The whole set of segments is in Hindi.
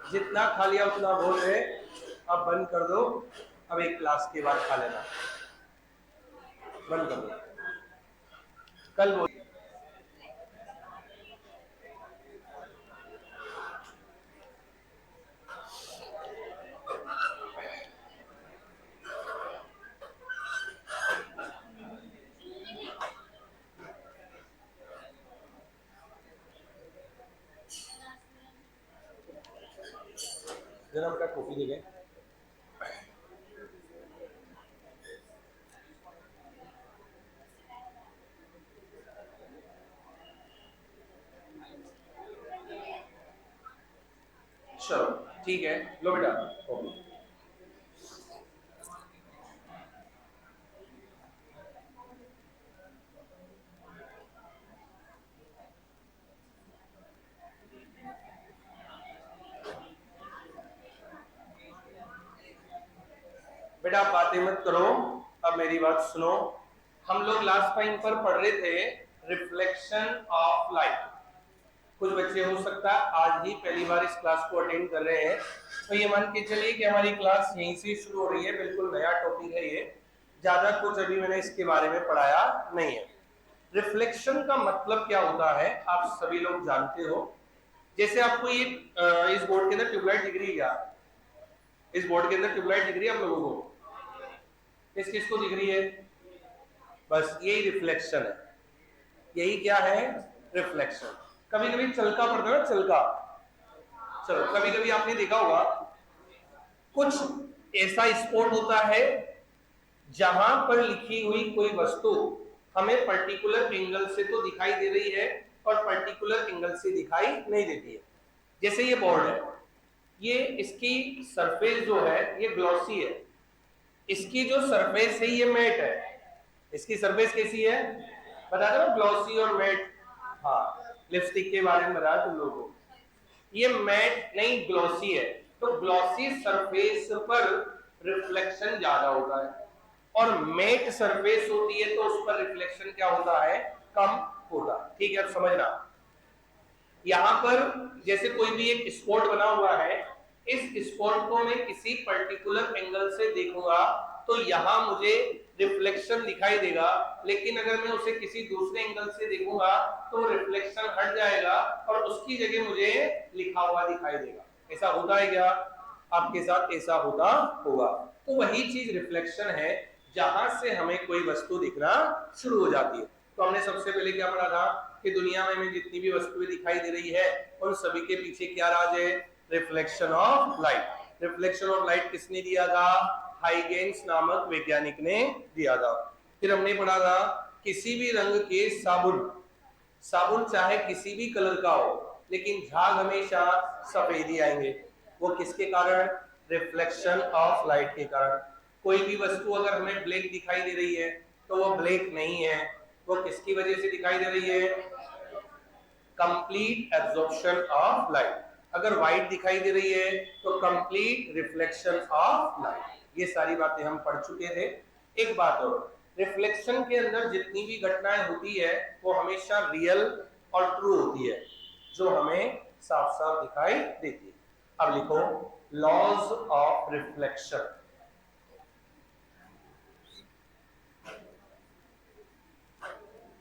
जितना खा लिया उतना बोल रहे, अब बंद कर दो, अब एक क्लास के बाद खा लेना, बंद कर दो, कल बोल। जनाब का कॉफी दे गए। चलो ठीक है, लो बेटा कॉफी। बेटा आप बातें मत करो, अब मेरी बात सुनो। हम लोग लास्ट टाइम पर पढ़ रहे थे रिफ्लेक्शन ऑफ लाइट। कुछ बच्चे हो सकता है आज ही पहली बार इस क्लास को अटेंड कर रहे हैं, तो ये मान के चलिए कि हमारी क्लास यहीं से शुरू हो रही है, बिल्कुल नया टॉपिक है ये, ज्यादा कुछ अभी मैंने इसके बारे में पढ़ाया नहीं है। रिफ्लेक्शन का मतलब क्या होता है आप सभी लोग जानते हो। जैसे आपको ये इस बोर्ड के अंदर ट्यूबलाइट दिख रही है क्या? इस बोर्ड के अंदर ट्यूबलाइट दिख रही है आप लोगों को? किस किस को दिख रही है? बस यही रिफ्लेक्शन है, यही क्या है? रिफ्लेक्शन। कभी कभी चलका पड़ता है ना, चलका। चलो कभी कभी आपने देखा होगा कुछ ऐसा स्पॉट होता है जहां पर लिखी हुई कोई वस्तु हमें पर्टिकुलर एंगल से तो दिखाई दे रही है और पर्टिकुलर एंगल से दिखाई नहीं देती है। जैसे ये बोर्ड है, ये इसकी सरफेस जो है ये ग्लॉसी है, इसकी जो सरफेस है ये मैट है। इसकी सरफेस कैसी है बता दो, ग्लॉसी और मैट। हाँ, लिपस्टिक के बारे में बताया तुम लोगों को, ये मैट नहीं ग्लॉसी है। तो ग्लॉसी सरफेस पर रिफ्लेक्शन ज्यादा होता है और मैट सरफेस होती है तो उस पर रिफ्लेक्शन क्या होता है? कम होता है। ठीक है, अब समझना। यहां पर जैसे कोई भी एक स्पॉट बना हुआ है, इस स्पॉट को मैं किसी पर्टिकुलर एंगल से देखूंगा तो यहां मुझे रिफ्लेक्शन दिखाई देगा, लेकिन अगर मैं उसे किसी दूसरे एंगल से देखूंगा तो रिफ्लेक्शन हट जाएगा और उसकी जगह मुझे लिखा हुआ दिखाई देगा। ऐसा होता है क्या आपके साथ? ऐसा होता होगा। तो वही चीज रिफ्लेक्शन है, जहां से हमें कोई वस्तु दिखना शुरू हो जाती है। तो हमने सबसे पहले क्या पढ़ा था कि दुनिया में हमें जितनी भी वस्तुएं दिखाई दे रही है उन सभी के पीछे क्या राज है? Reflection of light. Reflection of light किसने दिया था? हाइगेन्स नामक वैज्ञानिक ने दिया था। फिर हमने पढ़ा था किसी भी रंग के साबुन, साबुन चाहे किसी भी कलर का हो लेकिन झाग हमेशा सफेद ही आएंगे। वो किसके कारण? रिफ्लेक्शन ऑफ लाइट के कारण। कोई भी वस्तु अगर हमें ब्लैक दिखाई दे रही है तो वो ब्लैक नहीं है, वो किसकी वजह से दिखाई दे रही है? Complete absorption of light. अगर व्हाइट दिखाई दे रही है तो कंप्लीट रिफ्लेक्शन ऑफ लाइट। ये सारी बातें हम पढ़ चुके थे। एक बात और, रिफ्लेक्शन के अंदर जितनी भी घटनाएं होती है वो हमेशा रियल और ट्रू होती है, जो हमें साफ साफ दिखाई देती है। अब लिखो laws of reflection.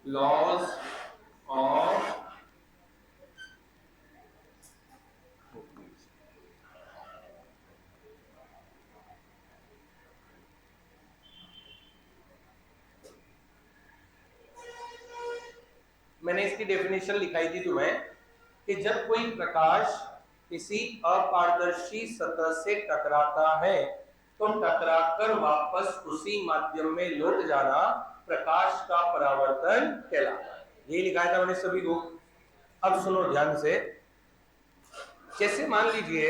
Laws of मैंने इसकी डेफिनेशन लिखाई थी तुम्हें कि जब कोई प्रकाश किसी अपारदर्शी सतह से टकराता है तो टकराकर वापस उसी माध्यम में लौट जाना प्रकाश का परावर्तन कहलाता है। ये लिखा था मैंने सभी को। अब सुनो ध्यान से। जैसे मान लीजिए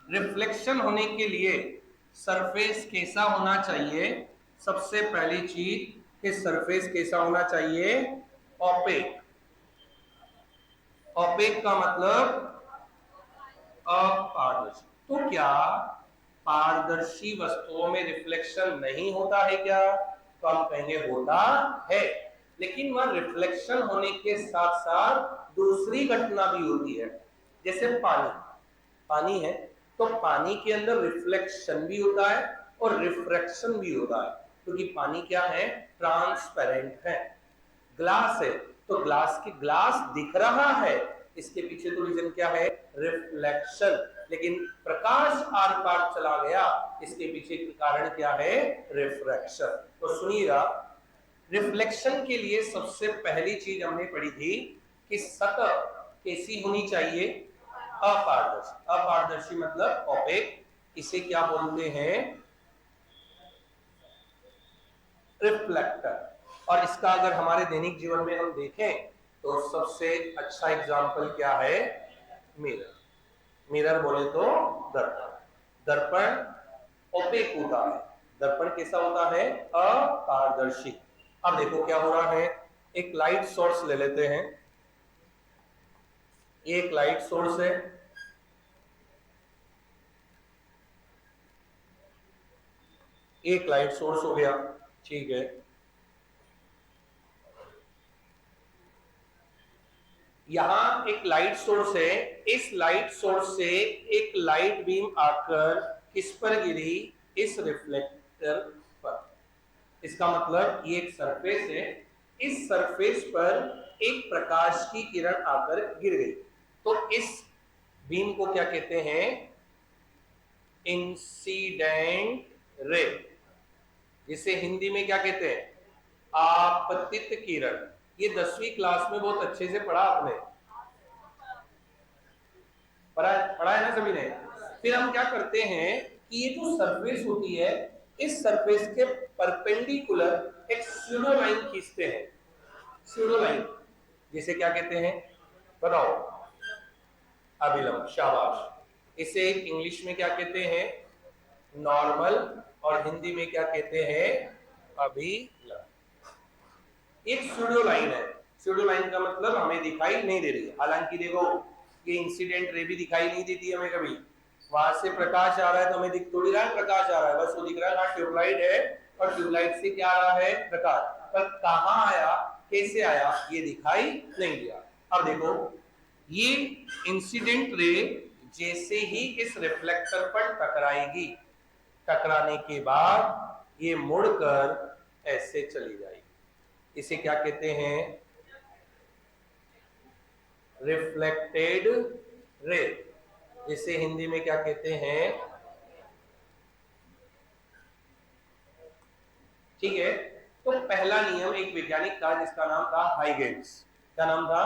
रिफ्लेक्शन होने के लिए सरफेस कैसा होना चाहिए? सबसे पहली चीज कि सरफेस कैसा होना चाहिए? ओपेक। ओपेक का मतलब अपारदर्शी। तो क्या पारदर्शी वस्तुओं में रिफ्लेक्शन नहीं होता है क्या? तो हम कहेंगे होता है, लेकिन वह रिफ्लेक्शन होने के साथ साथ दूसरी घटना भी होती है। जैसे पानी, पानी है, तो पानी के अंदर रिफ्लेक्शन भी होता है और रिफ्रैक्शन भी होता है, क्योंकि पानी क्या है, ट्रांसपेरेंट है। ग्लास है तो ग्लास दिख रहा है, इसके पीछे तो रीजन क्या है, रिफ्लेक्शन। लेकिन प्रकाश आर पार चला गया, इसके पीछे कारण क्या है, रिफ्रैक्शन। तो सुनिएगा, रिफ्लेक्शन के लिए सबसे पहली चीज हमने पढ़ी थी कि सतह कैसी होनी चाहिए, अपारदर्शी। अपारदर्शी मतलब ओपेक, इसे क्या बोलते हैं, रिफ्लेक्टर। और इसका अगर हमारे दैनिक जीवन में हम देखें तो सबसे अच्छा एग्जाम्पल क्या है, मिरर। मिरर बोले तो दर्पण। दर्पण ओपेक होता है, दर्पण कैसा होता है, अपारदर्शी। अब देखो क्या हो रहा है, एक लाइट सोर्स ले लेते हैं, ये एक लाइट सोर्स है, एक लाइट सोर्स हो गया, ठीक है। यहां एक लाइट सोर्स है, इस लाइट सोर्स से एक लाइट बीम आकर किस पर गिरी, इस रिफ्लेक्टर पर। इसका मतलब ये एक सरफेस है, इस सरफेस पर एक प्रकाश की किरण आकर गिर गई, तो इस बीम को क्या कहते हैं, इंसिडेंट रे, जिसे हिंदी में क्या कहते हैं, आपतित किरण। ये 10वीं क्लास में बहुत अच्छे से पढ़ा आपने, पढ़ा है ना सभी ने। फिर हम क्या करते हैं कि ये जो सरफेस होती है, इस सरफेस के परपेंडिकुलर एक स्यूडो लाइन खींचते हैं, स्यूडो लाइन, जिसे क्या कहते हैं, बताओ, अभिलंब, शाबाश। इसे इंग्लिश में क्या कहते हैं, नॉर्मल, और हिंदी में क्या कहते हैं, अभिलंब। एक स्यूडो लाइन है, स्यूडो लाइन का मतलब हमें दिखाई नहीं दे रही है, हालांकि देखो ये इंसिडेंट रे भी दिखाई नहीं देती हमें कभी, वहां से प्रकाश आ रहा है तो हमें दिख थोड़ी रहा है प्रकाश आ रहा है, बस वो दिख रहा है, हाँ ट्यूबलाइट है और ट्यूबलाइट से क्या आ रहा है, प्रकाश, पर कहां आया, कैसे आया, ये दिखाई नहीं दिया। अब देखो, ये इंसिडेंट रे जैसे ही इस रिफ्लेक्टर पर टकराएगी, टकराने के बाद ये मुड़कर ऐसे चली जाएगी, इसे क्या कहते हैं, रिफ्लेक्टेड रे, जिसे हिंदी में क्या कहते हैं, ठीक है। तो पहला नियम एक वैज्ञानिक था जिसका नाम था हाइगेंस। क्या नाम था,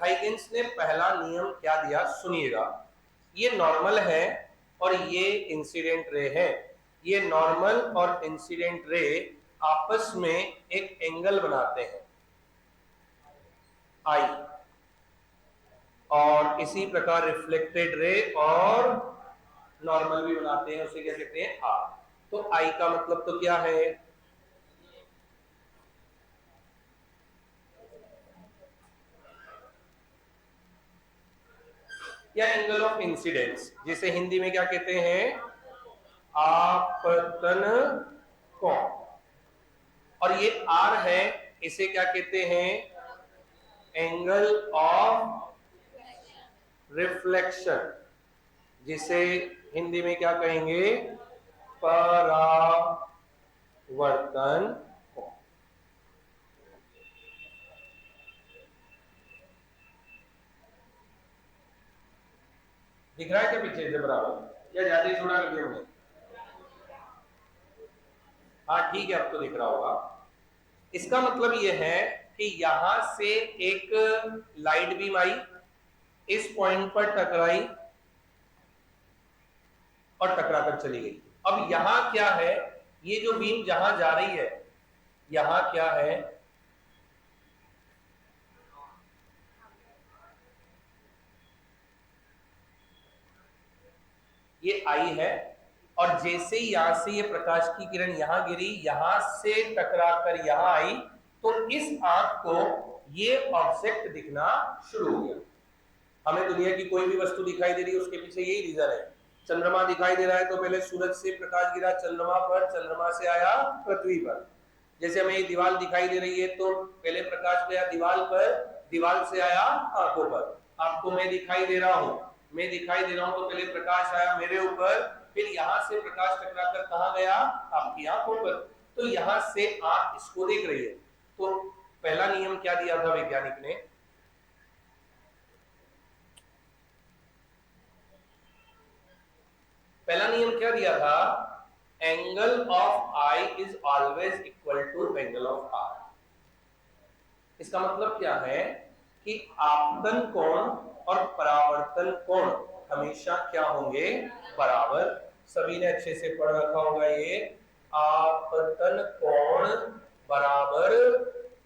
हाइगेंस ने पहला नियम क्या दिया, सुनिएगा। ये नॉर्मल है और ये इंसिडेंट रे है, ये नॉर्मल और इंसिडेंट रे आपस में एक एंगल बनाते हैं, आई, और इसी प्रकार रिफ्लेक्टेड रे और नॉर्मल भी बनाते हैं, उसे क्या कहते हैं, आर। तो आई का मतलब तो क्या है, या एंगल ऑफ इंसिडेंस, जिसे हिंदी में क्या कहते हैं, आपतन कोण। और ये आर है, इसे क्या कहते हैं, एंगल ऑफ रिफ्लेक्शन, जिसे हिंदी में क्या कहेंगे, परावर्तन कोण। दिख रहा है क्या पीछे से बराबर, या ज्यादा ही छोटा कर दिया हमने, हाँ ठीक है, अब तो दिख रहा होगा। इसका मतलब यह है कि यहां से एक लाइट बीम आई, इस पॉइंट पर टकराई और टकरा कर चली गई। अब यहां क्या है, ये जो बीम जहां जा रही है, यहां क्या है, ये आई है, और जैसे ही यहां से ये प्रकाश की किरण यहां गिरी, यहां से टकरा कर यहां आई, तो इस आंख को ये ऑब्जेक्ट दिखना शुरू हो गया। हमें दुनिया की कोई भी वस्तु दिखाई दे रही है, उसके पीछे यही रीजन है। चंद्रमा दिखाई दे रहा है तो पहले सूरज से प्रकाश गिरा चंद्रमा पर, चंद्रमा से आया पृथ्वी पर। जैसे हमें ये दीवार दिखाई दे रही है तो पहले प्रकाश गया दीवार पर, दीवार से आया आंखों पर। आपको मैं दिखाई दे रहा हूं, मैं दिखाई दे रहा हूं तो पहले प्रकाश आया मेरे ऊपर, फिर यहां से प्रकाश टकराकर कहां गया, आपकी आंखों पर। तो यहां से आंख इसको देख रही है। तो पहला नियम क्या दिया था वैज्ञानिक ने, पहला नियम क्या दिया था, angle of I is always equal to angle of R. इसका मतलब क्या है कि आपतन कोण और परावर्तन कोण हमेशा क्या होंगे, बराबर। सभी ने अच्छे से पढ़ रखा होगा ये, आपतन कोण बराबर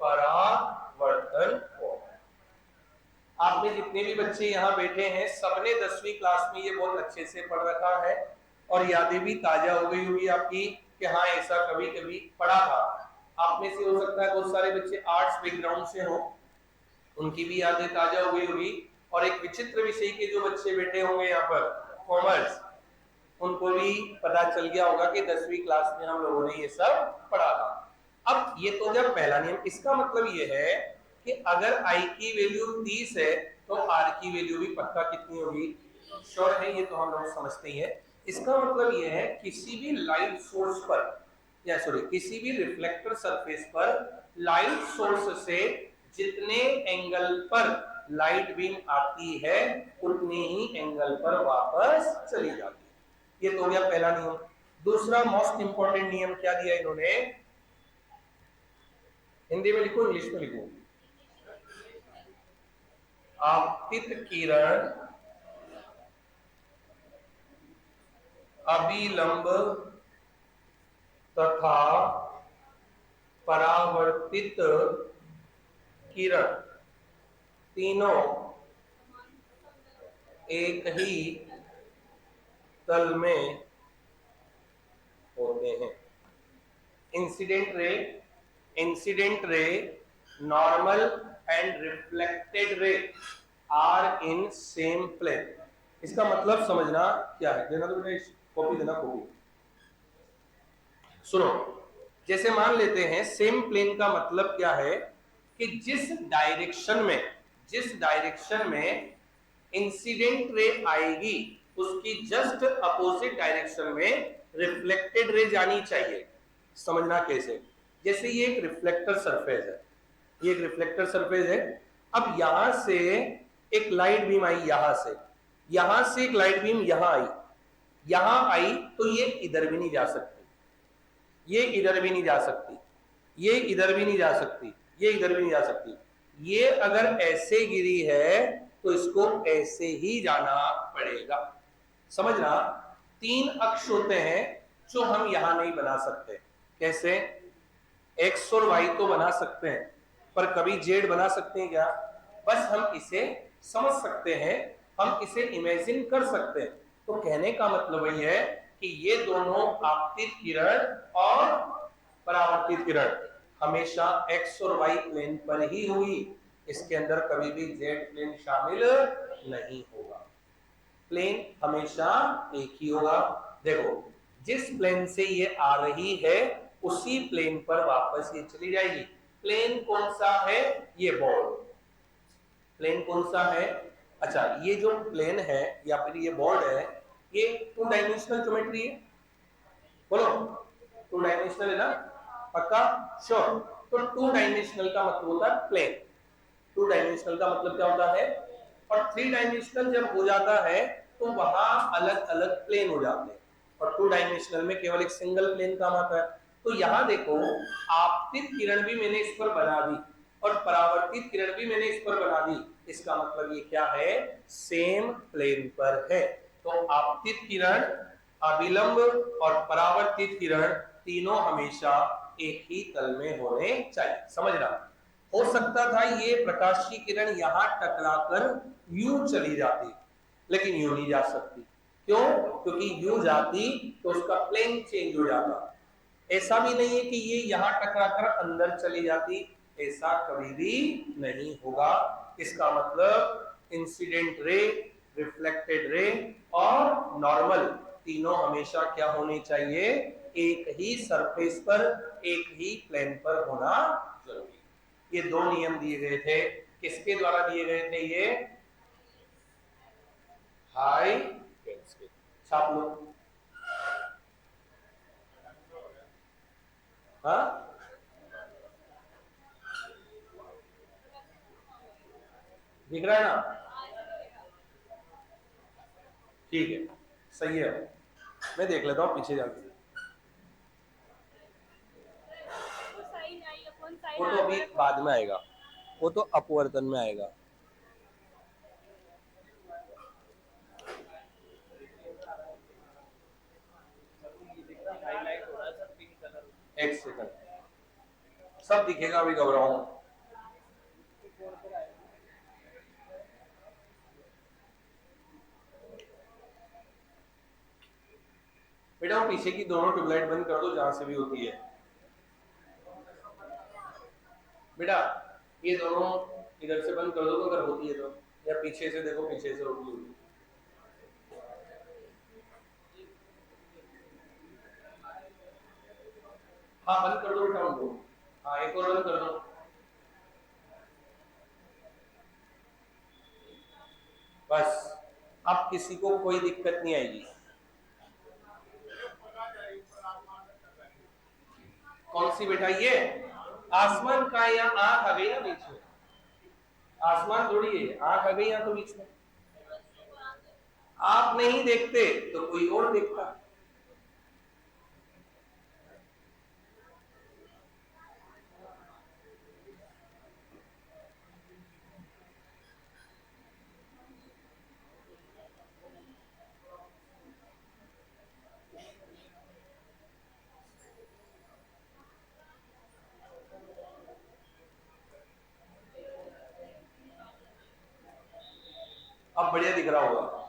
परावर्तन कोण। आप में जितने भी बच्चे यहाँ बैठे हैं सबने 10वीं क्लास में ये बहुत अच्छे से पढ़ रखा है और यादें भी ताजा हो गई होगी आपकी कि हाँ ऐसा कभी कभी पढ़ा था। आप में से हो सकता है बहुत सारे बच्चे आर्ट्स बैकग्राउंड से हो, उनकी भी यादें ताजा हो गई होगी, और एक विचित्र विषय के जो बच्चे बैठे होंगे यहाँ पर कॉमर्स, उनको भी पता चल गया होगा कि 10वीं क्लास में हम लोगों ने ये सब पढ़ा था। अब ये तो जब पहला नियम, इसका मतलब ये है कि अगर आई की वैल्यू 30 है तो आर की वैल्यू भी पक्का कितनी होगी, श्योर है, ये तो हम लोग समझते ही है। इसका मतलब ये है किसी भी लाइट सोर्स पर या सॉरी किसी भी रिफ्लेक्टर सरफेस पर लाइट सोर्स से जितने एंगल पर लाइट बीम आती है उतने ही एंगल पर वापस चली जाती है। ये तो हो गया पहला नियम। दूसरा मोस्ट इंपॉर्टेंट नियम क्या दिया इन्होंने, हिंदी में लिखो इंग्लिश में लिखो, आपतित किरण अभिलंब तथा परावर्तित किरण तीनों एक ही तल में होते हैं। Incident ray, normal and reflected ray are in same plane. इसका मतलब समझना क्या है, देना तो बेटा कॉपी देना, कॉपी सुनो। जैसे मान लेते हैं सेम प्लेन का मतलब क्या है कि जिस डायरेक्शन में इंसिडेंट रे आएगी उसकी जस्ट अपोजिट डायरेक्शन में रिफ्लेक्टेड रे जानी चाहिए। समझना कैसे, जैसे ये एक रिफ्लेक्टर सरफेस है, ये एक रिफ्लेक्टर सरफेस है। अब यहां से एक लाइट बीम आई, यहां से एक लाइट बीम यहां आई तो ये इधर भी नहीं जा सकती, ये इधर भी नहीं जा सकती, ये इधर भी नहीं जा सकती, ये इधर भी नहीं जा सकती। ये अगर ऐसे गिरी है तो इसको ऐसे ही जाना पड़ेगा। समझना, 3 अक्ष होते हैं जो हम यहां नहीं बना सकते। कैसे, एक्स और वाई तो बना सकते हैं पर कभी जेड बना सकते हैं क्या, बस हम इसे समझ सकते हैं, हम इसे इमेजिन कर सकते हैं। तो कहने का मतलब वही है कि ये दोनों आपतित किरण और परावर्तित किरण हमेशा एक्स और वाई प्लेन पर ही होगी, इसके अंदर कभी भी जेड प्लेन शामिल नहीं होगा। प्लेन हमेशा एक ही होगा। देखो जिस प्लेन से ये आ रही है उसी प्लेन पर वापस ये चली जाएगी। प्लेन कौन सा है, ये बॉल प्लेन कौन सा है, अच्छा ये जो प्लेन है या फिर ये बॉर्ड है ये 2 डायमेंशनल ज्योमेट्री है, बोलो 2 डायमेंशनल है ना, पक्का श्योर। तो 2 डायमेंशनल का मतलब होता है प्लेन, 2 डायमेंशनल का मतलब क्या होता है, और 3 डायमेंशनल जब हो जाता है तो वहां अलग अलग प्लेन हो जाते हैं, और 2 डायमेंशनल में केवल एक सिंगल प्लेन काम आता है। तो यहां देखो आपतित किरण भी मैंने इस पर बना दी और परावर्तित किरण भी मैंने इस पर बना दी, इसका मतलब ये क्या है, सेम प्लेन पर है। तो आपतित किरण, अभिलंब और परावर्तित किरण तीनों हमेशा एक ही तल में होने चाहिए। समझना, हो सकता था ये प्रकाश की किरण यहां टकराकर यूं चली जाती, लेकिन यूं नहीं जा सकती। क्यों, क्योंकि यूं जाती तो उसका प्लेन चेंज हो जाता। ऐसा भी नहीं है कि ये यहां टकराकर अंदर चली जाती, ऐसा कभी भी नहीं होगा। इसका मतलब इंसिडेंट रे, रिफ्लेक्टेड रे और नॉर्मल तीनों हमेशा क्या होने चाहिए, एक ही सरफेस पर, एक ही प्लेन पर होना जरूरी। ये 2 नियम दिए गए थे, किसके द्वारा दिए गए थे ये, हाई छाप लो। हाँ दिख रहा है ना? ठीक है, सही है। मैं देख लेता हूँ पीछे जाके। वो तो अभी बाद में आएगा, वो तो अपवर्तन में आएगा। एक सेकंड, सब दिखेगा, अभी घबराओ। बेटा वो पीछे की दोनों ट्यूबलाइट बंद कर दो जहां से भी होती है। बेटा ये दोनों इधर से बंद कर दो अगर होती है तो, या पीछे से देखो, पीछे से होती होगी। हाँ बंद कर दो बेटा उनको। हाँ एक और बंद कर दो। बस अब किसी को कोई दिक्कत नहीं आएगी। कौन सी बेटा? ये आसमान का, या आंख आ गई ना बीच में? आसमान थोड़ी है, आंख आ गई यहाँ तो बीच में। आप नहीं देखते तो कोई और देखता। अब बढ़िया दिख रहा होगा।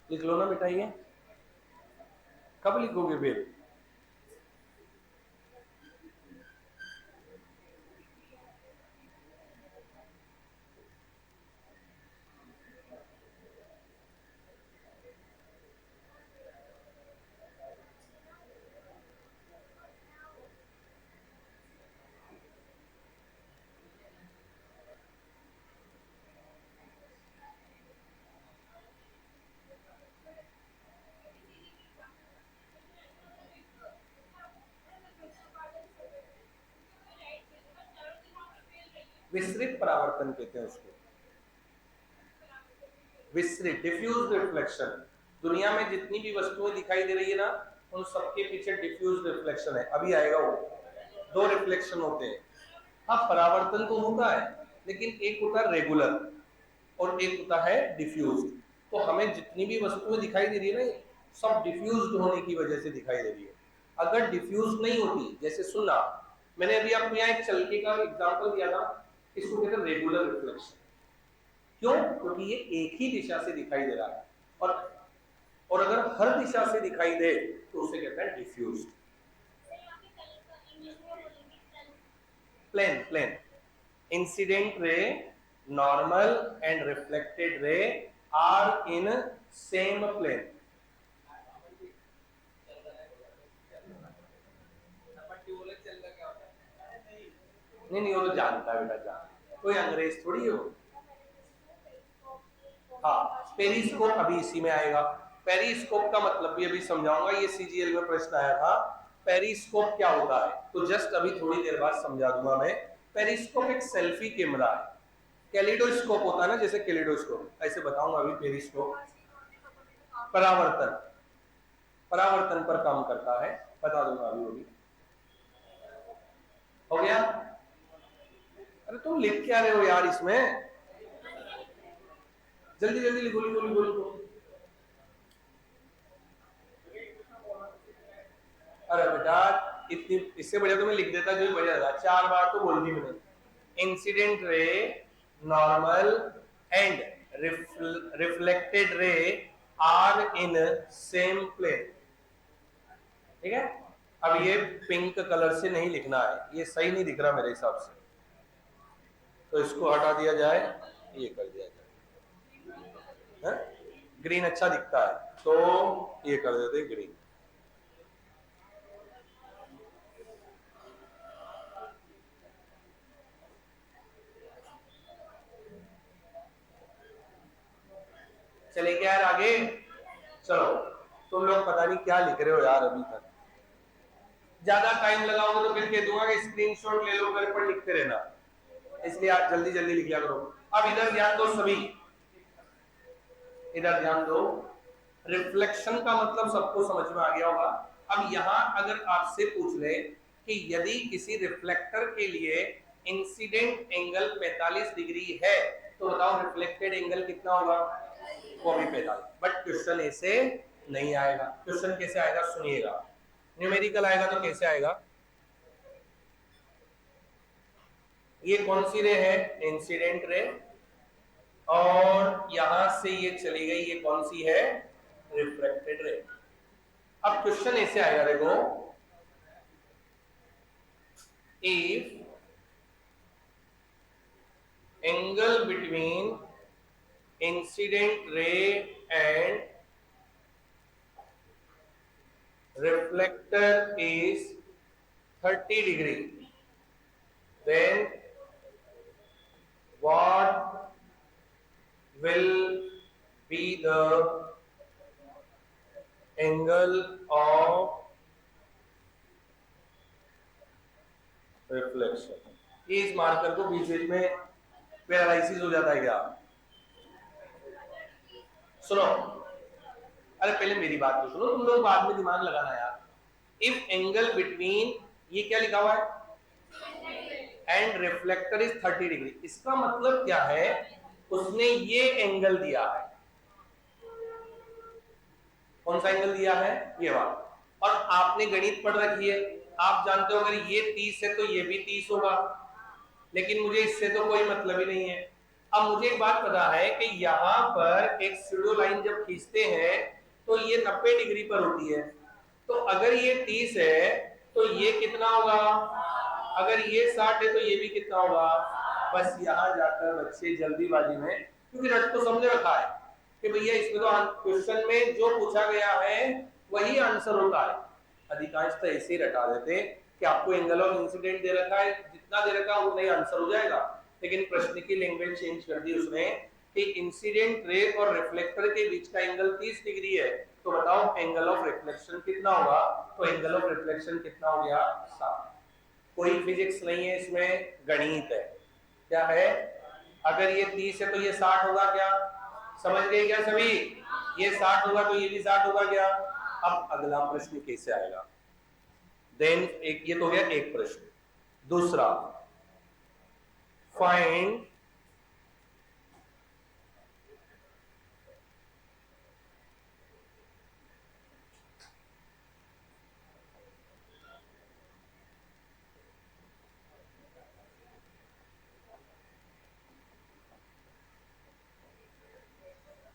लिख लो ना बेटा, ये कब लिखोगे फिर? विसरित परावर्तन कहते हैं उसको, विसरित, डिफ्यूज रिफ्लेक्शन। दुनिया में जितनी भी वस्तुएं दिखाई दे रही है ना, उन सबके पीछे डिफ्यूज रिफ्लेक्शन है। अभी आएगा वो। दो रिफ्लेक्शन होते हैं। हाँ परावर्तन तो होता है, लेकिन एक होता है रेगुलर और एक होता है डिफ्यूज। तो हमें जितनी भी वस्तुएं दिखाई दे रही है ना, सब डिफ्यूज होने की वजह से दिखाई दे रही है। अगर डिफ्यूज नहीं होती, जैसे सुनना, मैंने अभी आपको यहाँ एक चलके का एग्जांपल दिया था, इसको कहते हैं रेगुलर रिफ्लेक्शन। क्यों? क्योंकि ये एक ही दिशा से दिखाई दे रहा है, और अगर हर दिशा से दिखाई दे तो उसे कहते हैं diffuse. Plane, plane, incident ray, normal and reflected ray are in same plane. नहीं नहीं, वो तो जानता है बेटा, जान, कोई अंग्रेज थोड़ी हो। हाँ पेरिस्कोप अभी इसी में आएगा। पेरिस्कोप का मतलब भी अभी समझाऊंगा, ये सीजीएल में प्रश्न आया था। पेरिस्कोप क्या होता है तो जस्ट अभी थोड़ी देर बाद समझा दूंगा मैं। पेरिस्कोप एक सेल्फी कैमरा है। कैलिडोस्कोप होता है ना, जैसे कैलिडोस्कोप, ऐसे बताऊंगा अभी। पेरिस्कोप परावर्तन, परावर्तन पर काम करता है, बता दूंगा अभी। अभी हो गया? अरे तुम लिख क्या रहे हो यार इसमें? जल्दी जल्दी लिखो, लिखो लिखो लिखो। अरे बेटा इतनी, इससे बढ़िया तो मैं लिख देता जो बढ़िया था। 4 बार तो बोल दी मैंने। Incident ray, normal and reflected ray are in same plane. ठीक है? अब ये पिंक कलर से नहीं लिखना है, ये सही नहीं दिख रहा मेरे हिसाब से, तो इसको हटा दिया जाए, ये कर दिया जाए। ग्रीन अच्छा दिखता है तो ये कर देते ग्रीन। चले क्या यार आगे? चलो, तुम लोग पता नहीं क्या लिख रहे हो यार अभी तक। ज्यादा टाइम लगाओगे तो फिर कह दूंगा कि स्क्रीनशॉट ले लो, घर पर लिखते रहना, इसलिए आप जल्दी जल्दी लिख लिया करो। अब इधर ध्यान दो सभी, इधर ध्यान दो। रिफ्लेक्शन का मतलब सबको समझ में आ गया होगा। अब यहां अगर आपसे पूछ ले कि यदि किसी रिफ्लेक्टर के लिए इंसिडेंट एंगल 45 डिग्री है तो बताओ रिफ्लेक्टेड एंगल कितना होगा? वो भी 45। बट क्वेश्चन ऐसे नहीं आएगा। क्वेश्चन कैसे आएगा सुनिएगा। न्यूमेरिकल आएगा तो कैसे आएगा? ये कौन सी रे है? Incident ray. और यहां से ये चली गई, ये कौन सी है? Reflected ray. अब क्वेश्चन ऐसे आएगा देखो, if angle between incident ray and reflector is 30 degree, then what will be the angle of reflection? इस मार्कर को बीच बीच में पैरालिसिस हो जाता है क्या? सुनो, अरे पहले मेरी बात तो सुनो, तुम लोग बाद में दिमाग लगाना यार। इफ एंगल बिटवीन, ये क्या लिखा हुआ है? And reflector is 30 degree. इसका मतलब क्या है? उसने ये एंगल दिया है। कौन सा एंगल दिया है? ये वाला। और आपने गणित पढ़ रखी है, आप जानते हो अगर ये 30 है तो ये भी 30 होगा, लेकिन मुझे इससे तो कोई मतलब ही नहीं है। अब मुझे एक बात पता है कि यहां पर एक सीडो लाइन जब खींचते हैं तो ये 90 डिग्री पर होती है, तो अगर ये 30 है तो ये कितना होगा? अगर ये 60 है तो ये भी कितना होगा? बस यहां जाकर बच्चे जल्दीबाजी में, क्योंकि रट तो समझ रखा है कि भैया इसमें तो क्वेश्चन में जो पूछा गया है वही आंसर होता है। अधिकांश तो ऐसे ही रटा देते कि आपको एंगल ऑफ इंसिडेंट दे रखा है, जितना दे रखा है उतना ही आंसर हो जाएगा, लेकिन प्रश्न की लैंग्वेज चेंज कर दी उसने कि इंसिडेंट रे और रिफ्लेक्टर के बीच का एंगल 30 डिग्री है, तो बताओ एंगल ऑफ रिफ्लेक्शन कितना होगा? तो एंगल ऑफ रिफ्लेक्शन कितना हो गया? 7। कोई फिजिक्स नहीं है इसमें, गणित है। क्या है? अगर ये 30 है तो ये 60 होगा क्या? समझ गए क्या सभी? ये 60 होगा तो ये भी 60 होगा क्या? अब अगला प्रश्न कैसे आएगा? देन एक, ये तो हो गया एक प्रश्न। दूसरा, फाइंड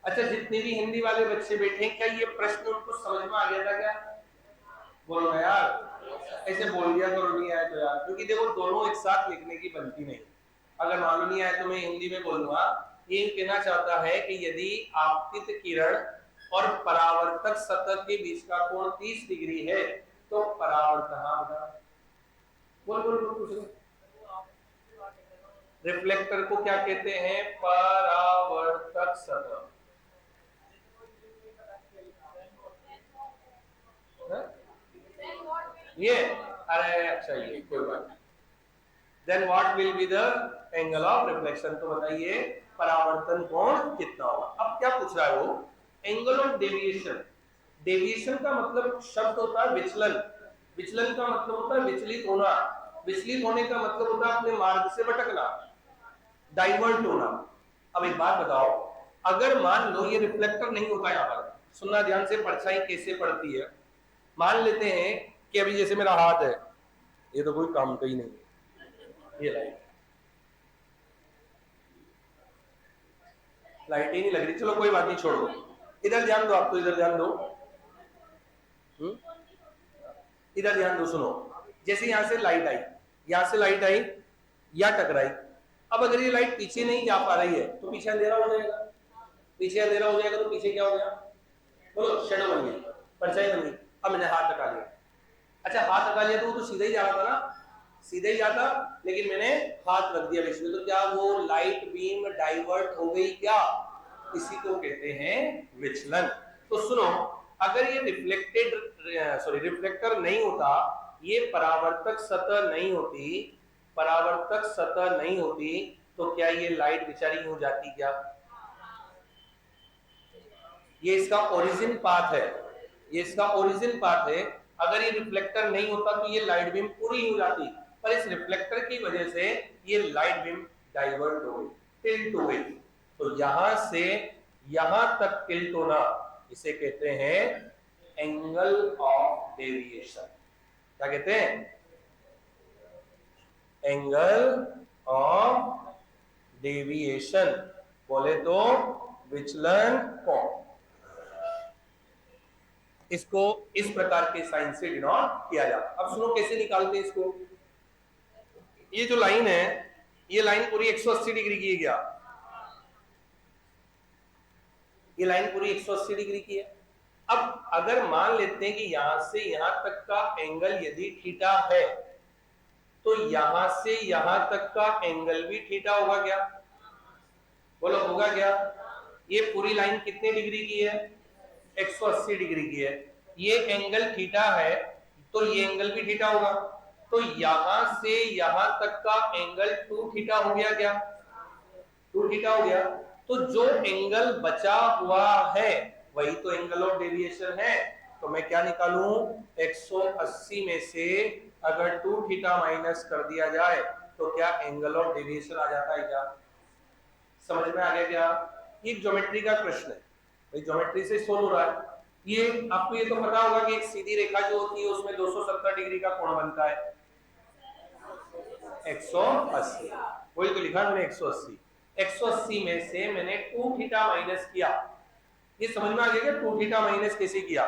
अच्छा, जितने भी हिंदी वाले बच्चे बैठे हैं, क्या ये प्रश्न उनको समझ में आ गया था क्या? बोलो ना यार, ऐसे बोल दिया करो नहीं आया तो यार, क्योंकि देखो दोनों एक साथ लिखने की बनती नहीं। अगर मालूम नहीं आया तो मैं हिंदी में बोलूंगा। ये कहना चाहता है कि यदि आपतित किरण और परावर्तक सतह के बीच का कोण 30 डिग्री है तो परावर्तक, बोल बोल बोल, रिफ्लेक्टर को क्या कहते हैं? परावर्तक सतह। ये अरे अच्छा, ये कोई बात नहीं। Then what will be the angle of reflection? तो बताइए परावर्तन कोण कितना होगा? अब क्या पूछ रहा है वो? Angle of deviation. डेविएशन का मतलब शब्द होता है विचलन। विचलन का मतलब होता है विचलित होना। विचलित होने का मतलब होता है अपने मार्ग से भटकना, डाइवर्ट होना। अब एक बात बताओ, अगर मान लो ये रिफ्लेक्टर नहीं होता, यहाँ पर सुनना ध्यान से, परछाई कैसे पड़ती है। मान लेते हैं कि अभी जैसे मेरा हाथ है, ये तो कोई काम का ही नहीं, ये लाइट ही नहीं लग रही। चलो कोई बात नहीं, छोड़ो, इधर ध्यान दो। आप तो इधर ध्यान दो, इधर ध्यान दो। सुनो, जैसे यहां से लाइट आई, यहां से लाइट आई या टकराई। अब अगर ये लाइट पीछे नहीं जा पा रही है तो पीछे अंधेरा हो जाएगा। पीछे अंधेरा हो जाएगा तो पीछे क्या हो गया? बोलो, शेडो बन गई, परछाई बन गई। अब मैंने हाथ लगा लिया, अच्छा हाथ लगा लिया तो वो तो सीधा ही जा रहा था ना, सीधे ही जाता, लेकिन मैंने हाथ रख दिया बीच में, तो क्या वो लाइट बीम डाइवर्ट हो गई क्या? इसी को कहते हैं विचलन। तो सुनो, अगर ये रिफ्लेक्टर नहीं होता, ये परावर्तक सतह नहीं होती, परावर्तक सतह नहीं होती, तो क्या ये लाइट बेचारी हो जाती क्या? ये इसका ओरिजिन पाथ है, ये इसका ओरिजिन पाथ है। अगर ये रिफ्लेक्टर नहीं होता तो ये लाइट बीम पूरी हो जाती, पर इस रिफ्लेक्टर की वजह से ये लाइट बीम डाइवर्ट हो गई, टिल्ट हो गई। तो यहां से यहां तक टिल्ट होना, इसे कहते हैं एंगल ऑफ डेविएशन। क्या कहते हैं? एंगल ऑफ डेविएशन, बोले तो विचलन कोण। इसको इस प्रकार के साइन से डिनोट किया जाता। अब सुनो कैसे निकालते हैं इसको। ये जो लाइन है, ये लाइन पूरी 180 डिग्री की है क्या? ये लाइन पूरी 180 डिग्री की है। अब अगर मान लेते हैं कि यहां से यहां तक का एंगल यदि थीटा है, तो यहां से यहां तक का एंगल भी थीटा होगा क्या? बोलो होगा क्या? ये पूरी लाइन कितने डिग्री की है? 180 डिग्री की है। ये एंगल थीटा है, तो ये एंगल भी थीटा होगा। तो यहां से यहां तक का एंगल 2 थीटा हो गया क्या? 2 थीटा हो गया। तो जो एंगल बचा हुआ है वही तो एंगल ऑफ डेविएशन है। तो मैं क्या निकालूं? 180 में से अगर 2 थीटा माइनस कर दिया जाए तो क्या एंगल ऑफ डेविएशन आ जाता है क्या? समझ में आ गया क्या? ये ज्योमेट्री का प्रश्न है भाई, ज्योमेट्री से सोल्व हो रहा है। ये आपको ये तो पता होगा कि एक सीधी रेखा जो होती है उसमें 270 डिग्री का कोण बनता है, 180। वही तो लिखा मैंने 180। 180 में से मैंने 2 थीटा माइनस किया। ये समझ में आ गया क्या 2 थीटा माइनस कैसे किया?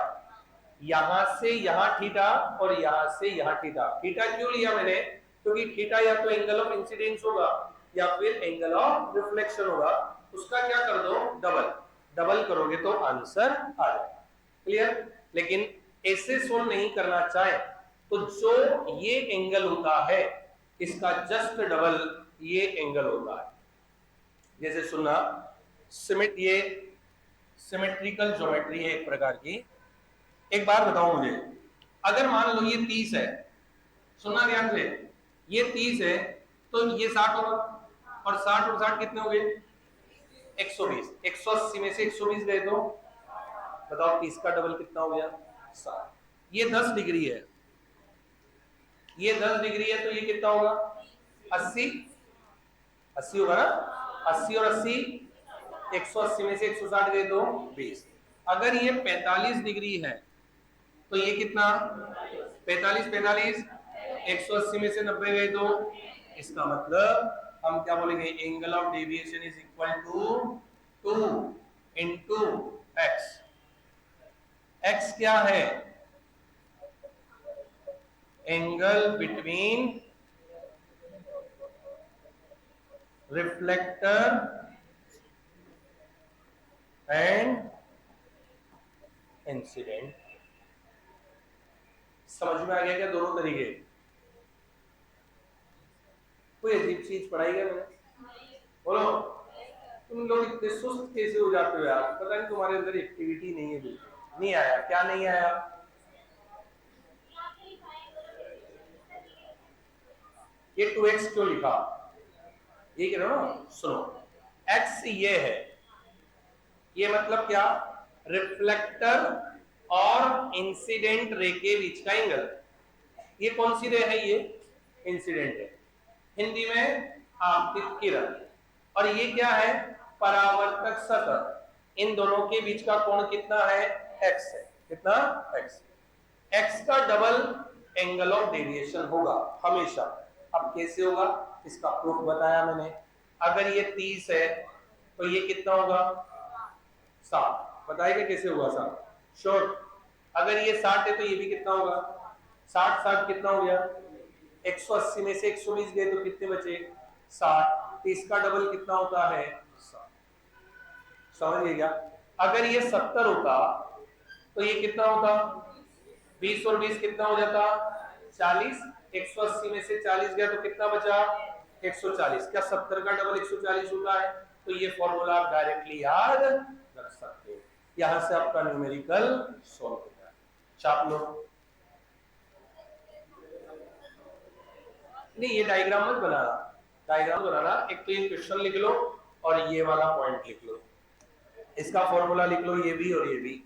यहां से यहां थीटा और यहां से यहां थीटा। थीटा क्यों लिया मैंने? क्योंकि थीटा या तो एंगल ऑफ इंसिडेंस होगा या फिर एंगल ऑफ रिफ्लेक्शन होगा। उसका क्या कर दो? डबल। डबल करोगे तो आंसर आ जाएगा। क्लियर? लेकिन ऐसे सोल्व नहीं करना चाहे तो जो ये एंगल होता है इसका जस्ट डबल ये एंगल होता है। जैसे सुनना, ये सिमेट्रिकल ज्योमेट्री है एक प्रकार की। एक बार बताओ मुझे, अगर मान लो ये 30 है, सुनना ध्यान से, ये 30 है तो ये 60 होगा, और 60 और 60 कितने हो गए? 120। 180 में से 120 गए तो बताओ 30 का डबल कितना हो गया? 60। ये 10 डिग्री है, ये 10 डिग्री है तो ये कितना होगा? 80। 80 होगा ना? 80 और 80, 180 में से 160 गए तो 20। अगर ये 45 डिग्री है तो ये कितना? 45 45, 180 में से 90 गए तो इसका मतलब हम क्या बोलेंगे? Angle of deviation is equal to 2 into X. X क्या है? Angle between reflector and incident. समझ में आ गया क्या दोनों तरीके? कोई अजीब चीज पढ़ाई क्या मैंने? बोलो, तुम लोग इतने सुस्त कैसे हो जाते हो यार? पता नहीं तुम्हारे अंदर एक्टिविटी नहीं है, बिल्कुल नहीं आया। क्या नहीं आया? ये 2x क्यों लिखा? ये कह रहे हो ना, सुनो, x ये है, ये मतलब क्या? रिफ्लेक्टर और इंसिडेंट रे के बीच का एंगल। ये कौन सी रे है? ये इंसिडेंट है, हिंदी में आपतित किरण। और ये क्या है? परावर्तक सतह। इन दोनों के बीच का कोण कितना है? x है। कितना? x। x का डबल एंगल ऑफ डेविएशन होगा हमेशा। अब कैसे होगा इसका प्रूफ बताया मैंने। अगर ये 30 है तो ये कितना होगा? 60। बताइएगा कैसे होगा 60? श्योर। अगर ये 60 है तो ये भी कितना होगा? 60 60 कितना हो गया? 180 में से 120 गए तो कितने बचे? 60। 30 का डबल कितना होता है? 60। समझ गया? अगर ये 70 होता तो ये कितना होता? 20 और 20 कितना हो जाता? 40। 180 में से 40 गया तो कितना बचा? 140। क्या 70 का डबल 140 होता है? तो ये फॉर्मूला आप डायरेक्टली याद रख सकते हो। यहां से आपका न्यूमेरिकल सॉल्व हो जाए। छाप लो। नहीं, ये डायग्राम मत बनाना, डायग्राम बनाना, एक तो ये क्वेश्चन लिख लो और ये वाला पॉइंट लिख लो, इसका फॉर्मूला लिख लो, ये भी और ये भी।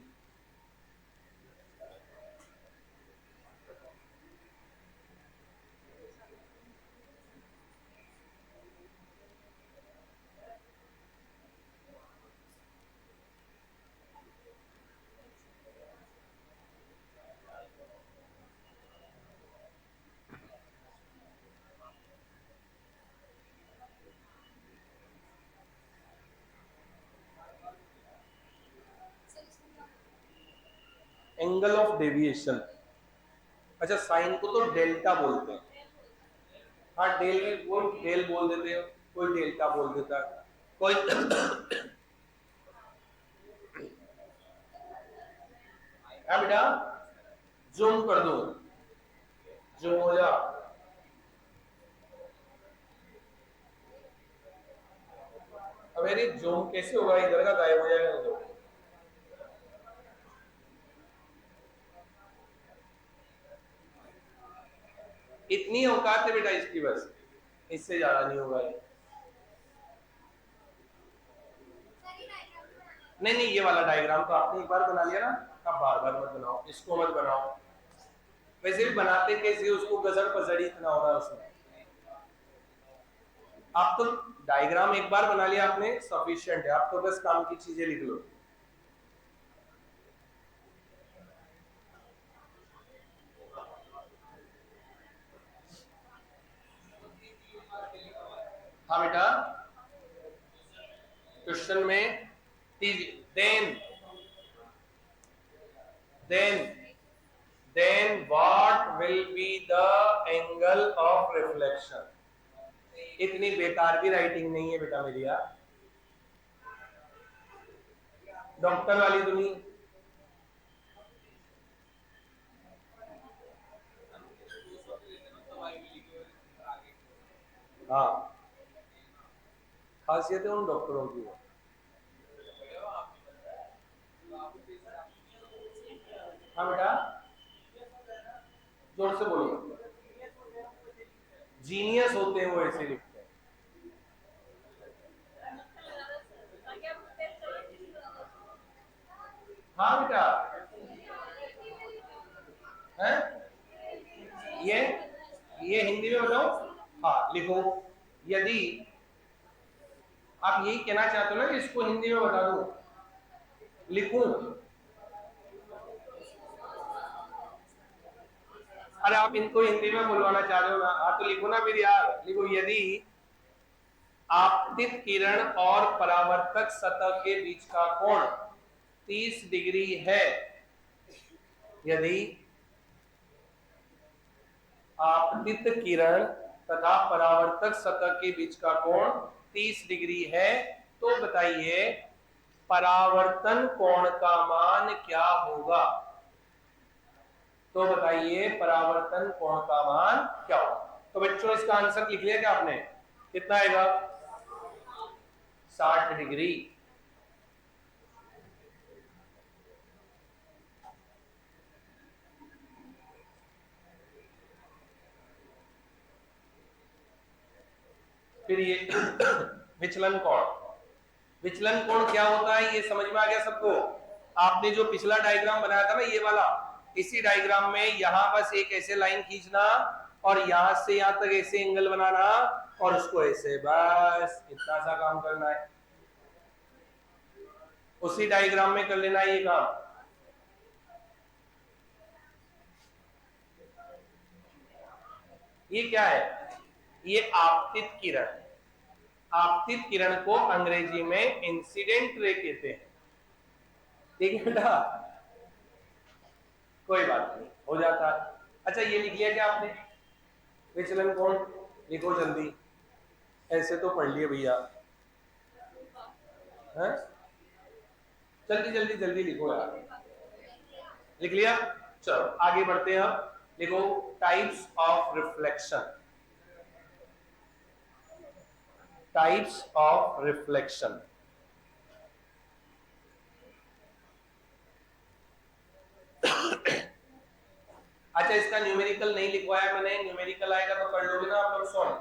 एंगल ऑफ डेविएशन, अच्छा साइन को तो डेल्टा बोलते हैं। हाँ डेल, वो डेल बोल देते हो, कोई डेल्टा बोल देता है, कोई है बेटा, जूम कर दो, जूम हो जा। अब यार जूम कैसे होगा, इधर का गायब हो जाएगा तो। इतनी औकात है बेटा इसकी, बस इससे ज्यादा नहीं होगा ये। नहीं नहीं, ये वाला डायग्राम तो आपने एक बार बना लिया ना, अब बार बार मत बनाओ, इसको मत बनाओ। वैसे भी बनाते कैसे, उसको गजर पजड़ी इतना हो रहा है उसमें। आप तो डायग्राम एक बार बना लिया आपने, सफिशिएंट है, आप तो बस काम की चीजें लिख लो। हाँ बेटा, क्वेश्चन में then what will be the angle of reflection। इतनी बेकार भी राइटिंग नहीं है बेटा मेरी यार, डॉक्टर वाली तो नहीं। हाँ, खासियत है उन डॉक्टरों की। हाँ बेटा, जोर से बोलो। जीनियस होते हैं वो, ऐसे लिखते हैं। हाँ बेटा, हैं ये हिंदी में बताओ। हाँ लिखो, यदि आप यही कहना चाहते हो ना कि इसको हिंदी में बता दो, लिखूं? अरे आप इनको हिंदी में बुलवाना चाह रहे हो ना, हाँ तो लिखो ना फिर यार, लिखो, यदि आपतित किरण और परावर्तक सतह के बीच का कोण 30 डिग्री है, यदि आपतित किरण तथा परावर्तक सतह के बीच का कोण 30 डिग्री है, तो बताइए परावर्तन कोण का मान क्या होगा। तो बताइए परावर्तन कोण का मान क्या होगा। तो बच्चों इसका आंसर लिख लिया क्या आपने, कितना आएगा? 60 डिग्री। फिर ये विचलन कोण, विचलन कोण क्या होता है ये समझ में आ गया सबको? आपने जो पिछला डायग्राम बनाया था ना ये वाला, इसी डायग्राम में यहां बस एक ऐसे लाइन खींचना और यहां से यहां तक ऐसे एंगल बनाना और उसको ऐसे, बस इतना सा काम करना है। उसी डायग्राम में कर लेना ये काम। ये क्या है? ये आपतित किरण, आपतित किरण को अंग्रेजी में इंसिडेंट रे कहते हैं। ठीक है बेटा, कोई बात नहीं, हो जाता है। अच्छा ये लिख लिया क्या आपने, विचलन कोण? लिखो जल्दी, ऐसे तो पढ़ लिए भैया, जल्दी जल्दी जल्दी लिखो यार। लिख लिया? चलो आगे बढ़ते हैं। लिखो types of reflection. Types of reflection. अच्छा, इसका न्यूमेरिकल नहीं लिखवाया मैंने, न्यूमेरिकल आएगा तो कर लोगे ना आप लोग सॉल्व।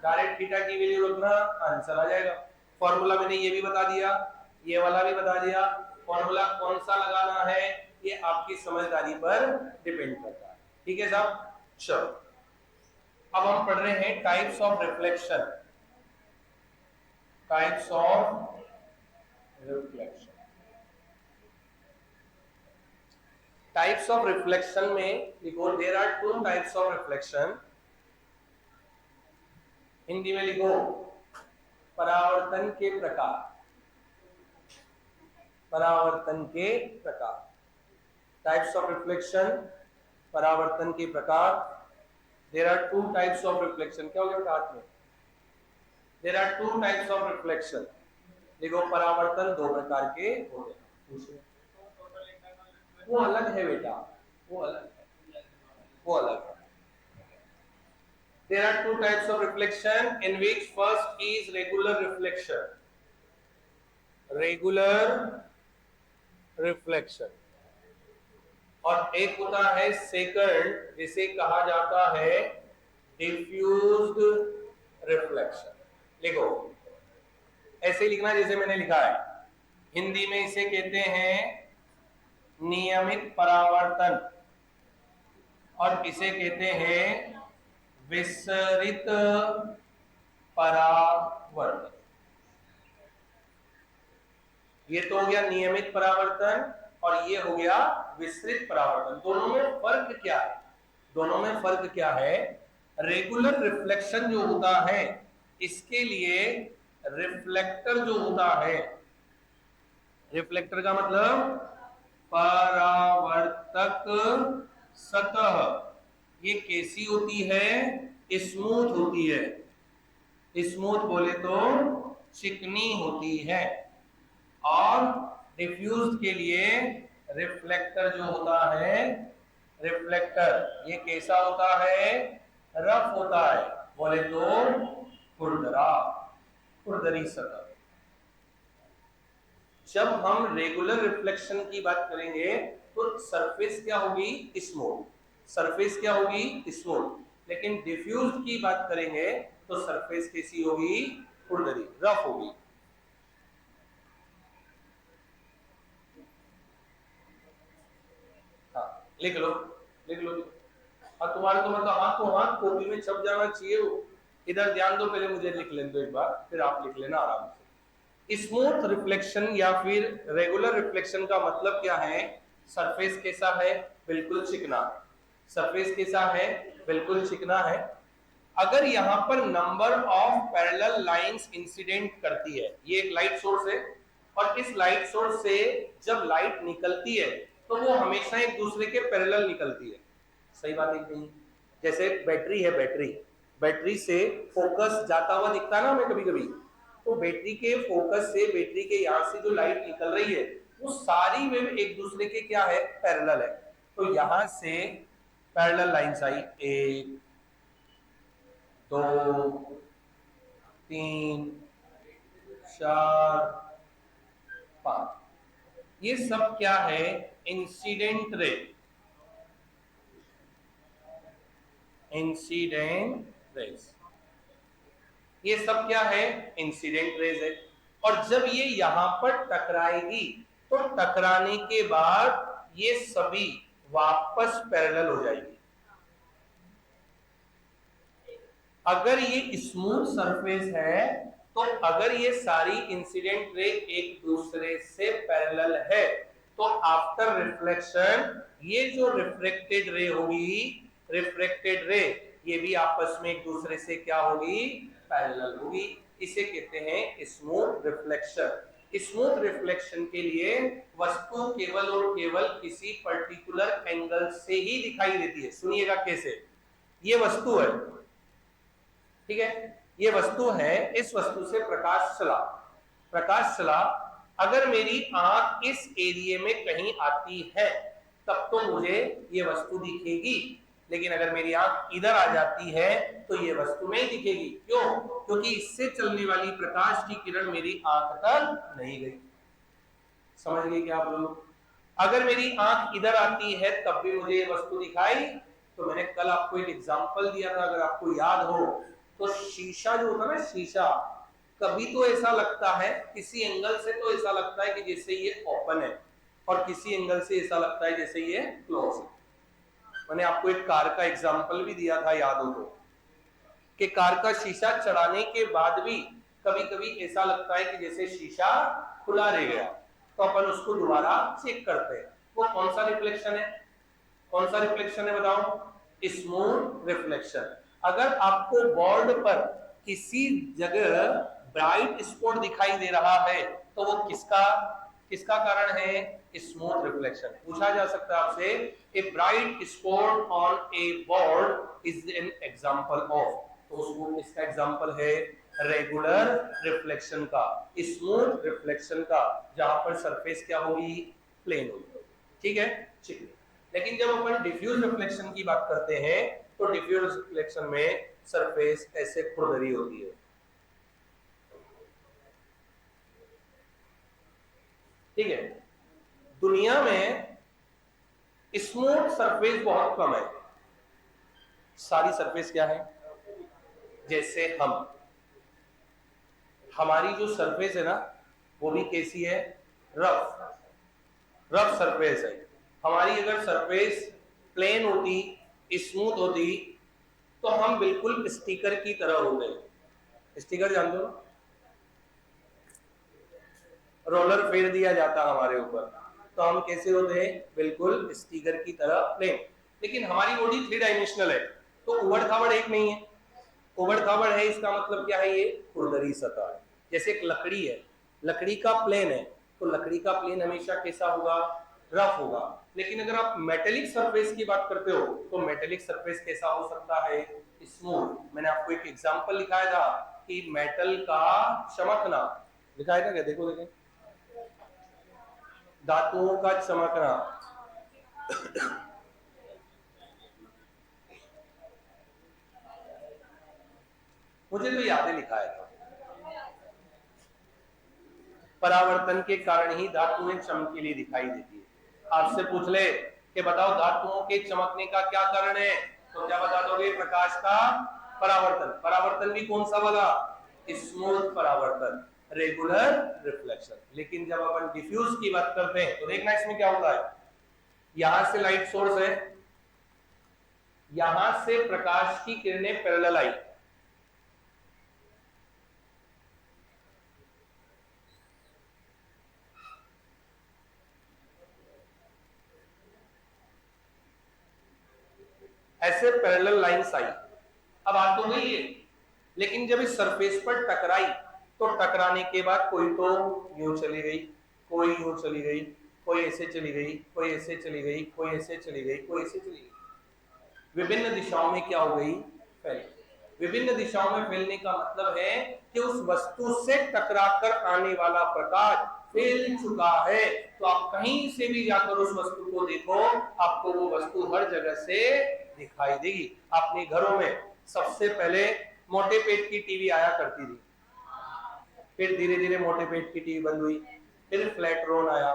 डायरेक्ट थीटा की वैल्यू रखना, आंसर आ जाएगा। फॉर्मूला मैंने ये भी बता दिया, ये वाला भी बता दिया। फॉर्मूला कौन सा लगाना है ये आपकी समझदारी पर डिपेंड करता है। ठीक है साहब, चलो अब हम पढ़ रहे हैं types of reflection. Types of reflection, types of reflection में लिखो there are two types of reflection. Hindi में लिखो परावर्तन के प्रकार, परावर्तन के प्रकार। टाइप्स ऑफ रिफ्लेक्शन, परावर्तन के प्रकार। There are two types of reflection. क्या हो गया हाथ में? There are two types of reflection. देखो परावर्तन दो प्रकार के होते हैं। वो अलग है बेटा, वो अलग है, वो अलग है। There are two types of reflection in which first is regular reflection. Regular reflection. और एक होता है सेकंड, जिसे कहा जाता है डिफ्यूज्ड रिफ्लेक्शन। लिखो ऐसे लिखना जैसे मैंने लिखा है। हिंदी में इसे कहते हैं नियमित परावर्तन और इसे कहते हैं विसरित परावर्तन। ये तो हो गया नियमित परावर्तन और ये हो गया विसरित परावर्तन। दोनों में फर्क क्या है? दोनों में फर्क क्या है? रेगुलर रिफ्लेक्शन जो होता है इसके लिए रिफ्लेक्टर जो होता है, रिफ्लेक्टर का मतलब परावर्तक सतह, ये कैसी होती है? स्मूथ होती है। स्मूथ बोले तो चिकनी होती है। और डिफ्यूज के लिए रिफ्लेक्टर जो होता है, रिफ्लेक्टर ये कैसा होता है? रफ होता है, बोले तो खुरदरा, खुरदरी सतह। जब हम रेगुलर रिफ्लेक्शन की बात करेंगे तो सरफेस क्या होगी? स्मूथ। सरफेस क्या होगी? स्मूथ। लेकिन डिफ्यूज की बात करेंगे तो सरफेस कैसी होगी? खुरदरी, रफ होगी। हाँ लिख लो, लिख लो। और तुम्हारे तो मतलब हाथ को हाथ कॉपी में छप जाना चाहिए। इधर ध्यान दो, पहले मुझे लिख लेने दो एक बार, फिर आप लिख लेना आराम से। स्मूथ रिफ्लेक्शन या फिर रेगुलर रिफ्लेक्शन का मतलब क्या है? सरफेस कैसा है? बिल्कुल चिकना। सरफेस कैसा है? बिल्कुल चिकना है। अगर यहाँ पर number of parallel lines incident करती है, ये एक लाइट सोर्स है और इस लाइट सोर्स से जब लाइट निकलती है तो वो हमेशा एक दूसरे के पैरेलल निकलती है। सही बात है नहीं? जैसे बैटरी है, बैटरी से फोकस जाता हुआ दिखता है ना हमें कभी कभी, तो बैटरी के फोकस से, बैटरी के यहाँ से जो लाइट निकल रही है वो सारी वेव एक दूसरे के क्या है? पैरेलल है। तो यहां से पैरेलल लाइंस आई, 1 2 3 4 5। ये सब क्या है? Incident ray, incident raise. ये सब क्या है? इंसिडेंट रेज है। और जब ये यहां पर टकराएगी तो टकराने के बाद ये सभी वापस पैरेलल हो जाएगी। अगर ये स्मूथ सरफेस है तो अगर ये सारी इंसिडेंट रे एक दूसरे से पैरेलल है तो आफ्टर रिफ्लेक्शन ये जो रिफ्लेक्टेड रे होगी, रिफ्लेक्टेड रे ये भी आपस में एक दूसरे से क्या होगी? पैरेलल होगी। इसे कहते हैं स्मूथ रिफ्लेक्शन। स्मूथ रिफ्लेक्शन के लिए वस्तु केवल और केवल किसी पर्टिकुलर एंगल से ही दिखाई देती है। सुनिएगा कैसे। ये वस्तु है, ठीक है, ये वस्तु है, इस वस्तु से प्रकाश चला, प्रकाश चला। अगर मेरी आंख इस एरिया में कहीं आती है तब तो मुझे ये वस्तु दिखेगी। लेकिन अगर मेरी आंख इधर आ जाती है तो ये वस्तु नहीं दिखेगी। क्यों? क्योंकि इससे चलने वाली प्रकाश की किरण मेरी आंख तक नहीं गई। समझ गए क्या आप लोग? अगर मेरी आंख इधर आती है तब भी मुझे ये वस्तु दिखाई। तो मैंने कल आपको एक एग्जांपल दिया था, अगर आपको याद हो तो, शीशा जो होता है ना, शीशा कभी तो ऐसा लगता है, किसी एंगल से तो ऐसा लगता है कि जैसे ये ओपन है, और किसी एंगल से ऐसा लगता है जैसे ये क्लोज है। मैंने आपको एक कार का एग्जांपल भी दिया था, याद हो तो, कि कार का शीशा चढ़ाने के बाद भी कभी कभी ऐसा लगता है कि जैसे शीशा खुला रह गया, तो अपन उसको दोबारा चेक करते हैं। वो कौन सा रिफ्लेक्शन है? कौन सा रिफ्लेक्शन है बताओ? Smooth reflection. अगर आपको बोर्ड पर किसी जगह ब्राइट स्पॉट दिखाई दे रहा है तो वो किसका कारण है? Smooth reflection. पूछा जा सकता है आपसे, a bright spot on A board is an example of, तो उसको इसका एग्जांपल है रेगुलर रिफ्लेक्शन का, स्मूथ रिफ्लेक्शन का, जहां पर सरफेस क्या होगी? प्लेन होगी। ठीक है, ठीक। लेकिन जब अपन डिफ्यूज रिफ्लेक्शन की बात करते हैं तो डिफ्यूज रिफ्लेक्शन में सरफेस ऐसे खुरदरी होती है। ठीक है, दुनिया में स्मूथ सरफेस बहुत कम है। सारी सरफेस क्या है? जैसे हमारी जो सरफेस है ना, वो भी कैसी है? रफ सरफेस है हमारी। अगर सरफेस प्लेन होती, स्मूथ होती, तो हम बिल्कुल स्टिकर की तरह होते। स्टिकर जानते हो? रोलर फेर दिया जाता हमारे ऊपर, तो हम कैसे होते हैं? बिल्कुल स्टिकर की तरह प्लेन। लेकिन हमारी बॉडी 3 डायमेंशनल है, तो उबड़ खाबड़ एक नहीं है। उबड़ खाबड़ है, इसका मतलब क्या है? ये खुरदरी सतह है। जैसे एक लकड़ी है, लकड़ी का प्लेन है, तो लकड़ी का प्लेन हमेशा कैसा होगा? रफ होगा। लेकिन अगर आप मेटेलिक सरफेस की बात करते हो तो मेटेलिक सरफेस कैसा हो सकता है? स्मूथ। मैंने आपको एक एग्जांपल लिखाया था कि मेटल का चमकना, लिखाया था क्या? देखो देखें, धातुओं का चमकना। मुझे तो याद है लिखाया था, परावर्तन के कारण ही धातुएं चमकीली दिखाई देती है। आपसे पूछ ले कि बताओ धातुओं के चमकने का क्या कारण है, तो क्या बता दोगे? प्रकाश का परावर्तन। परावर्तन भी कौन सा वाला? स्मूथ परावर्तन, रेगुलर रिफ्लेक्शन। लेकिन जब अपन डिफ्यूज की बात करते हैं तो देखना इसमें क्या होता है। यहां से लाइट सोर्स है, यहां से प्रकाश की किरणें पैरेलल आई, ऐसे पैरेलल लाइंस आई। अब बात तो गई है, लेकिन जब इस सरफेस पर टकराई तो टकराने के बाद कोई तो यूं चली गई, कोई यूं चली गई, कोई ऐसे चली गई, कोई ऐसे चली गई, कोई ऐसे चली गई, कोई ऐसे चली गई। विभिन्न दिशाओं में क्या हो गई? फैल। विभिन्न दिशाओं में फैलने का मतलब है कि उस वस्तु से टकराकर आने वाला प्रकाश फैल चुका है। तो आप कहीं से भी जाकर उस वस्तु को देखो, आपको वो वस्तु हर जगह से दिखाई देगी। अपने घरों में सबसे पहले मोटे पेट की टीवी आया करती थी, फिर धीरे धीरे मोटे पेट की टीवी बंद हुई, फिर फ्लैटरोन आया,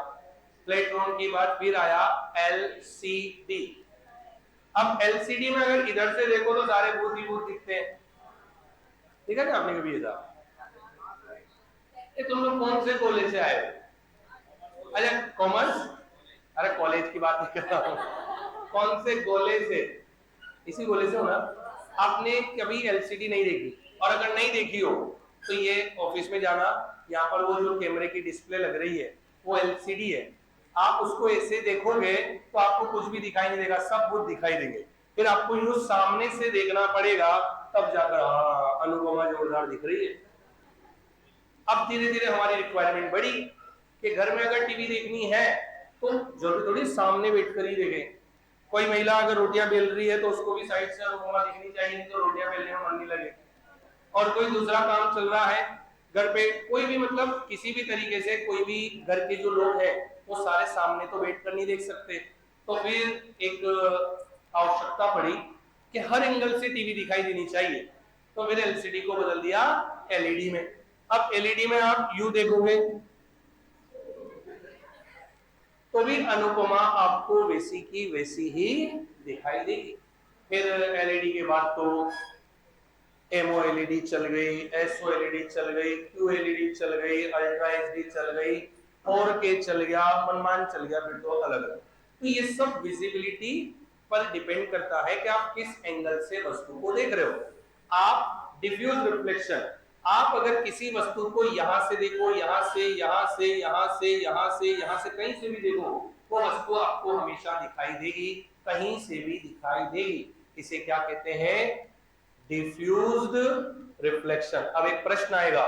फ्लैटरोन के बाद फिर आया एलसीडी। अब एलसीडी में अगर इधर से देखो तो सारे भूत ही भूत दिखते हैं। ठीक है क्या आपने कभी ये तुम लोग कौन से कॉलेज से आए हो? अच्छा कॉमर्स? अरे कॉलेज की बात नहीं कर रहा हूँ, कौन से कॉलेज से? इसी कॉलेज से हो ना? आपने कभी एलसीडी नहीं देखी, और अगर नहीं देखी हो तो ये ऑफिस में जाना, यहाँ पर वो जो कैमरे की डिस्प्ले लग रही है वो एलसीडी है। आप उसको ऐसे देखोगे तो आपको कुछ भी दिखाई नहीं देगा, सब कुछ दिखाई देंगे। फिर आपको यूं सामने से देखना पड़ेगा, तब जाकर हाँ अनुपमा जोरदार दिख रही है। अब धीरे धीरे हमारी रिक्वायरमेंट बढ़ी कि घर में अगर टीवी देखनी है तो जरूरी थोड़ी सामने बैठ कर ही देखें। कोई महिला अगर रोटियां बेल रही है तो उसको भी साइड से अनुपमा दिखनी चाहिए, तो रोटियां बेलने में मन नहीं लगे। और कोई दूसरा काम चल रहा है घर पे, कोई भी मतलब किसी भी तरीके से कोई भी घर के जो लोग हैं वो सारे सामने तो बैठ कर नहीं देख सकते, तो फिर एक आवश्यकता पड़ी कि हर एंगल से टीवी दिखाई देनी चाहिए, तो मैंने एलसीडी को बदल दिया एलईडी में। अब एलईडी में आप यू देखोगे तो भी अनुपमा आपको वैसी की वैसी ही दिखाई देगी। फिर एलईडी के बाद तो एमओ एलईडी चल गई, एसओ एलईडी चल गई, क्यू एलईडी चल गई, अल्ट्रा एचडी चल गई, 4K चल गया, मनमान चल गया, फिर तो अलग अलग। तो ये सब विजिबिलिटी पर डिपेंड करता है कि आप किस एंगल से वस्तु को देख रहे हो। आप डिफ्यूज रिफ्लेक्शन, आप अगर किसी वस्तु को यहां से देखो, यहां से, यहां से, यहां से, यहां से, यहां से, कहीं से भी देखो, वो वस्तु आपको हमेशा दिखाई देगी, कहीं से भी दिखाई देगी। इसे क्या कहते हैं? Diffused reflection. अब एक प्रश्न आएगा,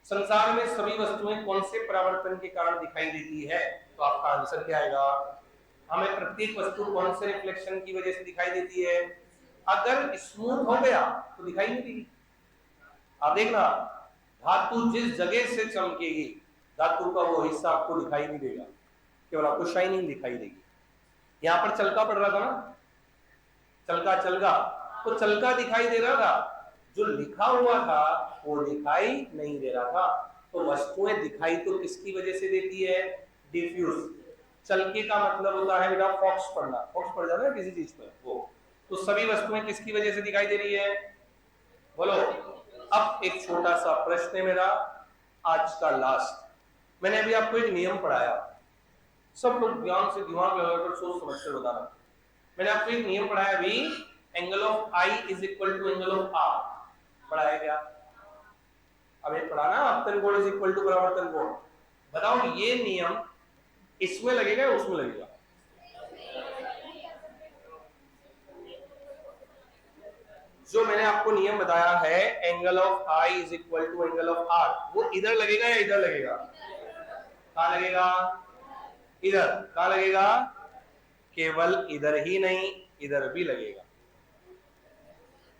संसार में सभी वस्तुएं कौन से परावर्तन के कारण दिखाई देती है? तो आपका आंसर क्या आएगा? हमें प्रत्येक वस्तु कौन से रिफ्लेक्शन की वजह से दिखाई देती है? अगर स्मूथ हो गया तो दिखाई नहीं देगी। आप देखना, धातु जिस जगह से चमकेगी, धातु का वो हिस्सा आपको दिखाई नहीं देगा, केवल आपको शाइनिंग दिखाई देगी। यहां पर चलका पड़ रहा था ना, चलका चलका, तो चलका दिखाई दे रहा था, जो लिखा हुआ था वो दिखाई नहीं दे रहा था। तो वस्तुएं दिखाई तो किसकी वजह से देती है? डिफ्यूज। चलके का मतलब होता है बेटा फॉक्स पड़ना, फॉक्स पड़ जाता है किसी चीज पर वो। तो सभी वस्तुएं किसकी वजह से दिखाई दे रही है? बोलो। अब एक छोटा सा प्रश्न है मेरा, आज का लास्ट। मैंने अभी आपको एक नियम पढ़ाया, सब लोग ध्यान से दिमाग लगाकर सोच समझ कर बताना। मैंने आपको एक नियम पढ़ाया अभी, angle of I is equal to angle of R. पढ़ाया क्या? अब ये पढ़ा ना, आपतन कोण इज इक्वल टू परावर्तन कोण। बताओ ये नियम इसमें लगेगा या उसमें लगेगा? जो मैंने आपको नियम बताया है, angle of I is equal to angle of R, वो इधर लगेगा या इधर लगेगा? कहां लगेगा? इधर। कहां लगेगा? केवल इधर ही नहीं, इधर भी लगेगा।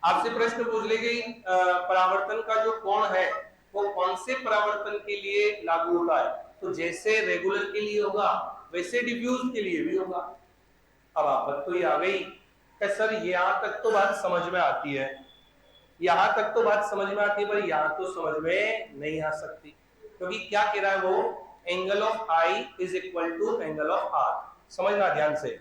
आपसे प्रश्न पूछ ले गई, परावर्तन का जो कोण है वो कौन से परावर्तन के लिए लागू होता है? तो जैसे रेगुलर के लिए होगा वैसे डिफ्यूज के लिए भी होगा। अब आपको तो ये आ गई कि सर यहां तक तो बात समझ में आती है, यहां तक तो बात समझ में आती है, पर यहां तो समझ में नहीं आ सकती, क्योंकि क्या कह रहा है वो? Angle of I is equal to angle of R. समझना ध्यान से।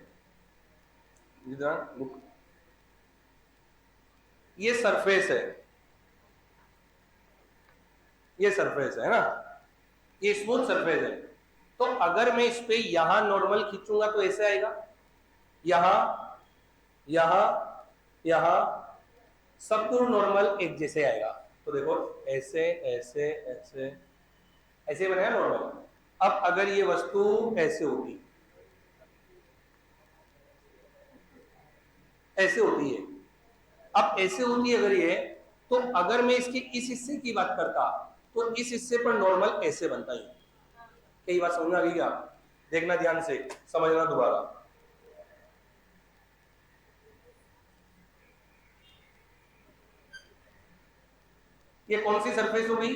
ये सरफेस है, ये सरफेस है ना, ये स्मूथ सरफेस है। तो अगर मैं इस पे यहां नॉर्मल खींचूंगा तो ऐसे आएगा, यहां, यहां, यहां, सब तो नॉर्मल एक जैसे आएगा। तो देखो ऐसे ऐसे ऐसे ऐसे बनेगा नॉर्मल। अब अगर ये वस्तु ऐसे होती, ऐसे होती है, अब ऐसे होती है अगर ये, तो अगर मैं इसके इस हिस्से की बात करता तो इस हिस्से पर नॉर्मल ऐसे बनता है। कई बात समझ में आ गई क्या? देखना ध्यान से, समझना दोबारा। ये कौन सी सरफेस हो गई?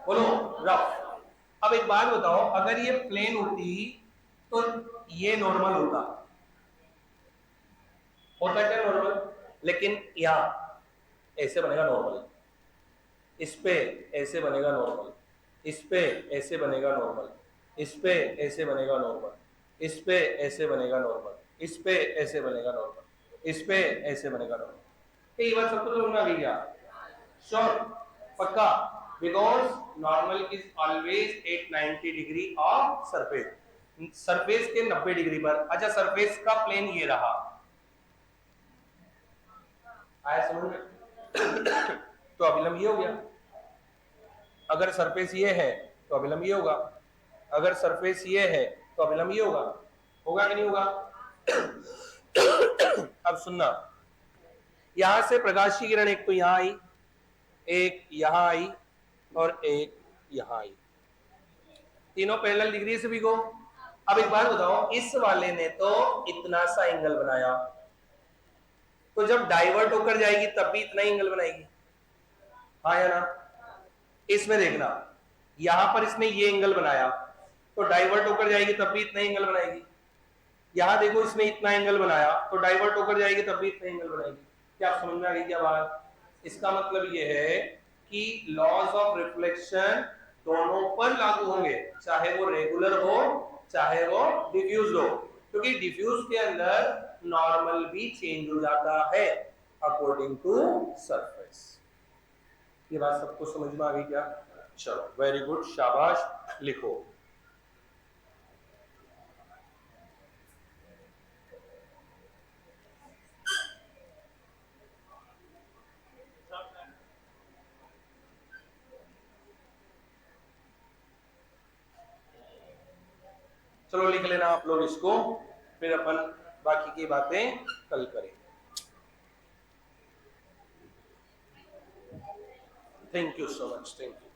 बोलो, रफ। अब एक बात बताओ, अगर ये प्लेन होती तो ये नॉर्मल होता क्या नॉर्मल? लेकिन यहां ऐसे बनेगा नॉर्मल, इस पे ऐसे बनेगा नॉर्मल, इस पे ऐसे बनेगा नॉर्मल, इस पे ऐसे बनेगा नॉर्मल, इस पे ऐसे बनेगा नॉर्मल, इस पे ऐसे बनेगा नॉर्मल, इस पे ऐसे बनेगा नॉर्मल। ये बात सबको समझ में आ गई क्या? श्योर? पक्का? Because normal is always at 90 degree of surface, surface के 90 डिग्री पर। अच्छा, सरफेस का प्लेन ये रहा, आया समझ में? तो अभिलंब ये हो गया। अगर सरफेस ये है तो अभिलंब ये होगा, अगर सरफेस ये है तो अभिलंब ये होगा। होगा कि नहीं होगा? अब सुनना, यहां से प्रकाश की किरण एक तो यहां आई, एक यहां आई और एक यहां आई, तीनों पैरेलल डिग्री से भी गो। अब एक बात बताओ, इस वाले ने तो इतना सा एंगल बनाया, तो जब डाइवर्ट होकर जाएगी तब भी इतना एंगल बनाएगी, हाँ या ना? इसमें देखना, यहां पर इसने ये एंगल बनाया, तो डाइवर्ट होकर जाएगी तब भी इतना एंगल बनाएगी। यहाँ देखो इसने इतना एंगल बनाया तो डाइवर्ट होकर जाएगी तब भी इतना एंगल बनाएगी। क्या आप समझ में आ गई क्या बात? इसका मतलब ये है कि लॉज ऑफ रिफ्लेक्शन दोनों पर लागू होंगे, चाहे वो रेगुलर हो चाहे वो डिफ्यूज हो, क्योंकि डिफ्यूज के अंदर नॉर्मल भी चेंज हो जाता है अकॉर्डिंग टू सरफेस। ये बात सबको समझ में आ गई क्या? चलो वेरी गुड, शाबाश, लिखो। चलो लिख लेना आप लोग इसको, फिर अपन बाकी की बातें कल करेंगे। Thank you so much, thank you.